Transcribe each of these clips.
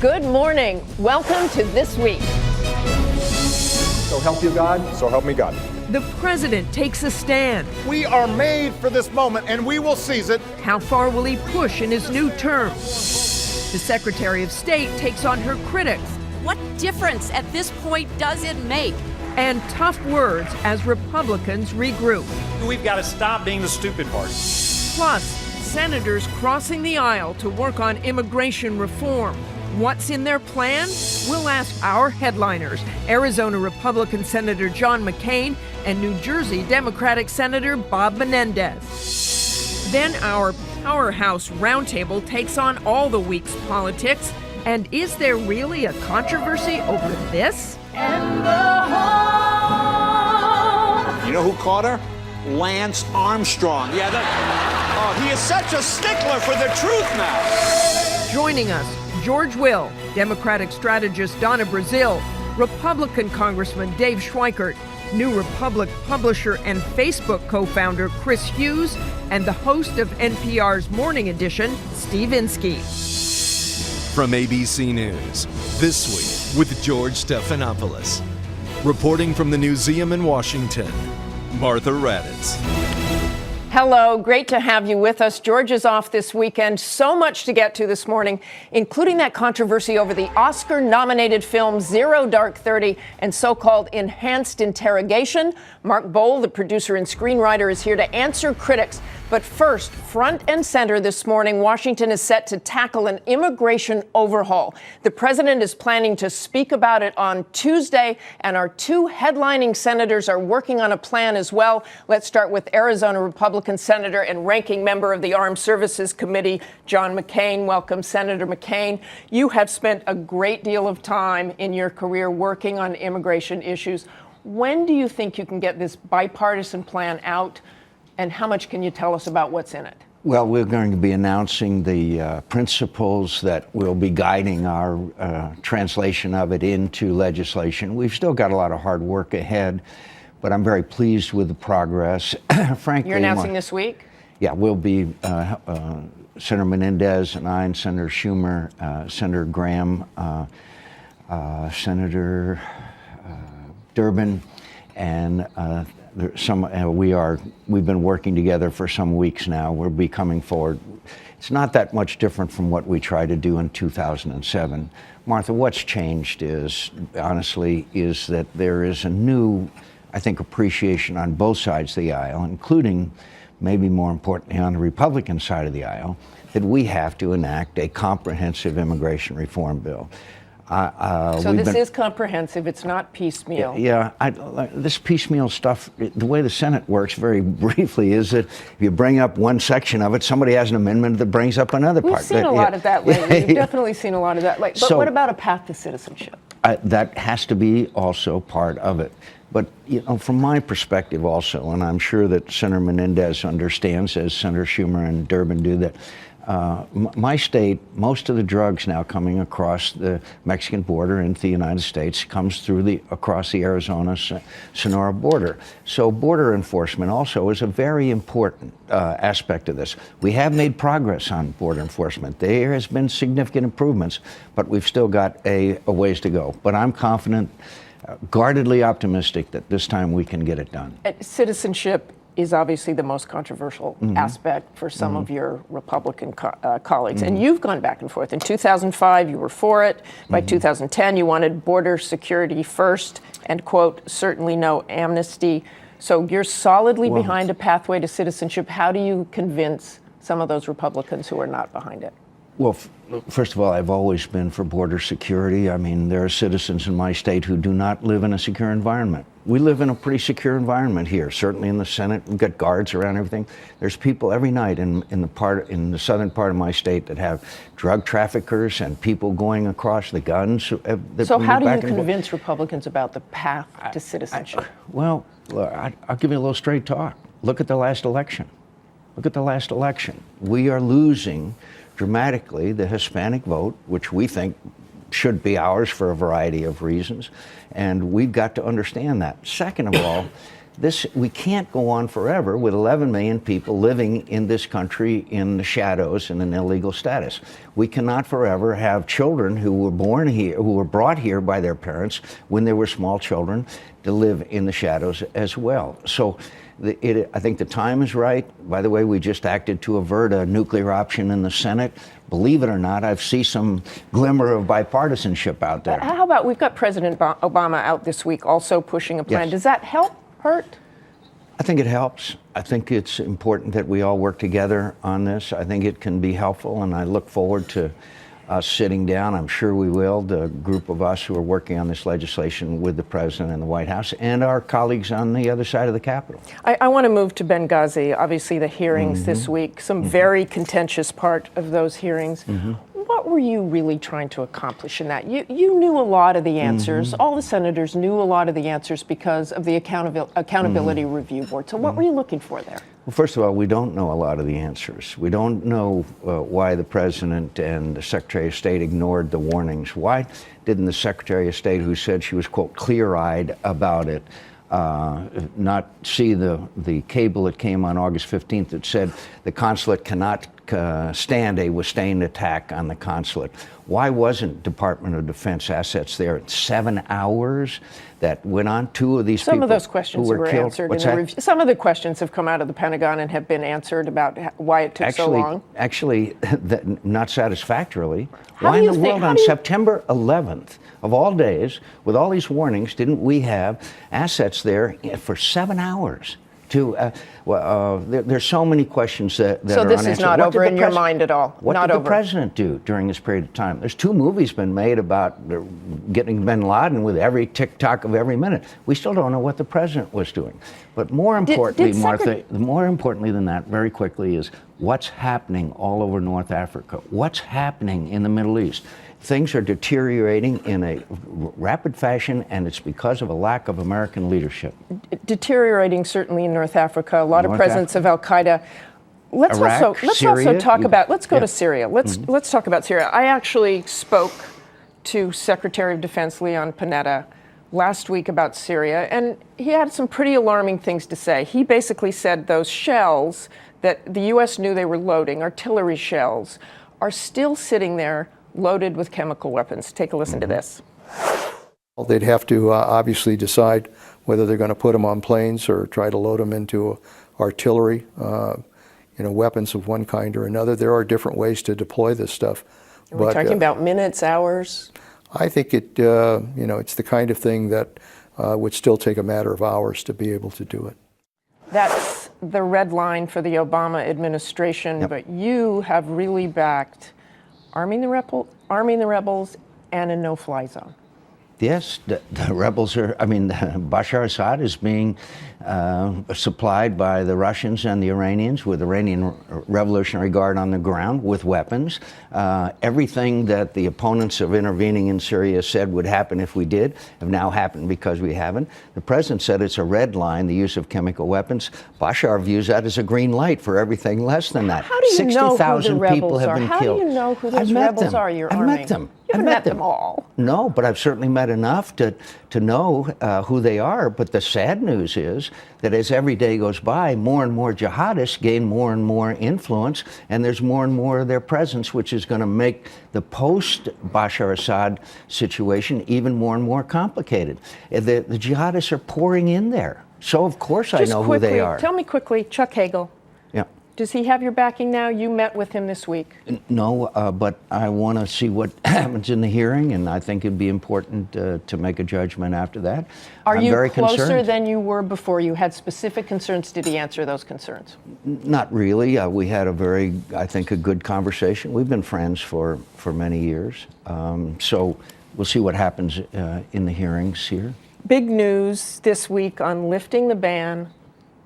Good morning. Welcome to This Week. So help you God, so help me God. The president takes a stand. We are made for this moment, and we will seize it. How far will he push in his new term? The Secretary of State takes on her critics. What difference at this point does it make? And tough words as Republicans regroup. We've got to stop being the stupid party. Plus, senators crossing the aisle to work on immigration reform. What's in their plan? We'll ask our headliners, Arizona Republican Senator John McCain and New Jersey Democratic Senator Bob Menendez. Then our powerhouse roundtable takes on all the week's politics. And is there really a controversy over this? You know who caught her? Lance Armstrong. Yeah, he is such a stickler for the truth now. Joining us, George Will, Democratic strategist Donna Brazile, Republican Congressman Dave Schweikert, New Republic publisher and Facebook co-founder Chris Hughes, and the host of NPR's Morning Edition, Steve Inskeep. From ABC News, This Week with George Stephanopoulos. Reporting from the Newseum in Washington, Martha Raddatz. Hello, great to have you with us. George is off this weekend. So much to get to this morning, including that controversy over the Oscar-nominated film Zero Dark 30 and so-called enhanced interrogation. Mark Bowl, the producer and screenwriter, is here to answer critics. But first, front and center this morning, Washington is set to tackle an immigration overhaul. The president is planning to speak about it on Tuesday, and our two headlining senators are working on a plan as well. Let's start with Arizona Republican Senator and ranking member of the Armed Services Committee, John McCain. Welcome, Senator McCain. You have spent a great deal of time in your career working on immigration issues. When do you think you can get this bipartisan plan out? And how much can you tell us about what's in it? Well, we're going to be announcing the principles that will be guiding our translation of it into legislation. We've still got a lot of hard work ahead, but I'm very pleased with the progress. Frankly, you're announcing this week? Yeah, we'll be Senator Menendez and I, and Senator Schumer, Senator Graham, Senator Durbin, and we've been working together for some weeks now. We'll be coming forward. It's not that much different from what we tried to do in 2007. Martha, what's changed is that there is a new, I think, appreciation on both sides of the aisle, including, maybe more importantly, on the Republican side of the aisle, that we have to enact a comprehensive immigration reform bill. So this is comprehensive. It's not piecemeal. Yeah, this piecemeal stuff, the way the Senate works, very briefly, is that if you bring up one section of it, somebody has an amendment that brings up another part. We've seen a lot of that lately. We've definitely seen a lot of that lately. But what about a path to citizenship? That has to be also part of it. But, from my perspective also, and I'm sure that Senator Menendez understands, as Senator Schumer and Durbin do, that my state, most of the drugs now coming across the Mexican border into the United States comes across the Arizona-Sonora border. So border enforcement also is a very important aspect of this. We have made progress on border enforcement. There has been significant improvements, but we've still got a ways to go. But I'm confident, guardedly optimistic that this time we can get it done. Citizenship is obviously the most controversial aspect for some of your Republican colleagues. And you've gone back and forth. In 2005, you were for it. By 2010, you wanted border security first and, quote, certainly no amnesty. So you're solidly behind a pathway to citizenship. How do you convince some of those Republicans who are not behind it? Well, first of all, I've always been for border security. I mean, there are citizens in my state who do not live in a secure environment. We live in a pretty secure environment here. Certainly in the Senate, we've got guards around everything. There's people every night in the southern part of my state that have drug traffickers and people going across the guns. So how do you convince Republicans about the path to citizenship? Well, I'll give you a little straight talk. Look at the last election. We are losing dramatically the Hispanic vote, which we think should be ours for a variety of reasons, and we've got to understand that. Second of all, we can't go on forever with 11 million people living in this country in the shadows in an illegal status. We cannot forever have children who were born here, who were brought here by their parents when they were small children, to live in the shadows as well. So I think the time is right. By the way, we just acted to avert a nuclear option in the Senate. Believe it or not, I see some glimmer of bipartisanship out there. How about, we've got President Obama out this week also pushing a plan. Yes. Does that help, hurt? I think it helps. I think it's important that we all work together on this. I think it can be helpful, and I look forward to us sitting down. I'm sure we will, the group of us who are working on this legislation with the President and the White House and our colleagues on the other side of the Capitol. I want to move to Benghazi. Obviously, the hearings this week, some very contentious part of those hearings. What were you really trying to accomplish in that? You knew a lot of the answers. All the senators knew a lot of the answers because of the Accountability Review Board. So what were you looking for there? Well, first of all, we don't know a lot of the answers. We don't know why the President and the Secretary of State ignored the warnings. Why didn't the Secretary of State, who said she was, quote, clear-eyed about it, not see the cable that came on August 15th that said the consulate cannot stand a sustained attack on the consulate? Why wasn't Department of Defense assets there in 7 hours? That went on. Two of these people. Some of those questions were killed. answered in the review. Some of the questions have come out of the Pentagon and have been answered about why it took so long. Actually, not satisfactorily. Why in the world on September 11th, of all days, with all these warnings, didn't we have assets there for 7 hours? There's so many questions that are unanswered. So this is not over in your mind at all? What did the President do during this period of time? There's 2 movies been made about getting bin Laden with every tick-tock of every minute. We still don't know what the President was doing. But more importantly, Martha, more importantly than that, very quickly, is what's happening all over North Africa. What's happening in the Middle East? Things are deteriorating in a rapid fashion, and it's because of a lack of American leadership. Deteriorating certainly in North Africa. A lot of presence of Al Qaeda. Let's Iraq, also talk about. Let's go to Syria. Let's talk about Syria. I actually spoke to Secretary of Defense Leon Panetta last week about Syria, and he had some pretty alarming things to say. He basically said those shells that the U.S. knew they were loading, artillery shells, are still sitting there loaded with chemical weapons. Take a listen to this. Well, they'd have to obviously decide whether they're going to put them on planes or try to load them into artillery, weapons of one kind or another. There are different ways to deploy this stuff. We're talking about minutes, hours? I think it's the kind of thing that would still take a matter of hours to be able to do it. That's the red line for the Obama administration, but you have really backed arming the rebels and a no-fly zone. Yes, the rebels are, Bashar Assad is being supplied by the Russians and the Iranians with Iranian Revolutionary Guard on the ground with weapons. Everything that the opponents of intervening in Syria said would happen if we did have now happened because we haven't. The president said it's a red line, the use of chemical weapons. Bashar views that as a green light for everything less than that. How do you know who the rebels people have been How killed. do you know who those rebels are you're arming? I've met them. You haven't met them all. No, but I've certainly met enough to know who they are. But the sad news is that as every day goes by, more and more jihadists gain more and more influence, and there's more and more of their presence, which is going to make the post-Bashar Assad situation even more and more complicated. The jihadists are pouring in there. So, of course, I know who they are. Tell me quickly, Chuck Hagel. Yeah. Does he have your backing now? You met with him this week. No, but I want to see what happens in the hearing, and I think it'd be important to make a judgment after that. Are you very closer concerned. than you were before? You had specific concerns. Did he answer those concerns? Not really. We had a a good conversation. We've been friends for many years. So we'll see what happens in the hearings here. Big news this week on lifting the ban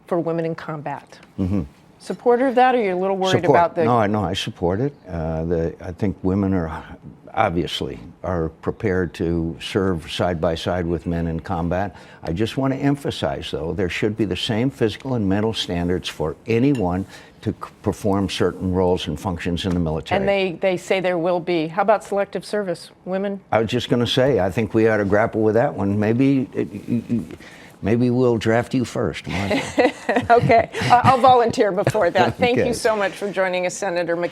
for women in combat. Mm-hmm. Supporter of that, or you're a little worried about the... No, I support it. I think women are prepared to serve side by side with men in combat. I just want to emphasize, though, there should be the same physical and mental standards for anyone to perform certain roles and functions in the military. And they say there will be. How about selective service? Women? I was just going to say, I think we ought to grapple with that one. Maybe maybe we'll draft you first, Martha. Okay, I'll volunteer before that. Thank Okay. you so much for joining us, Senator McCain.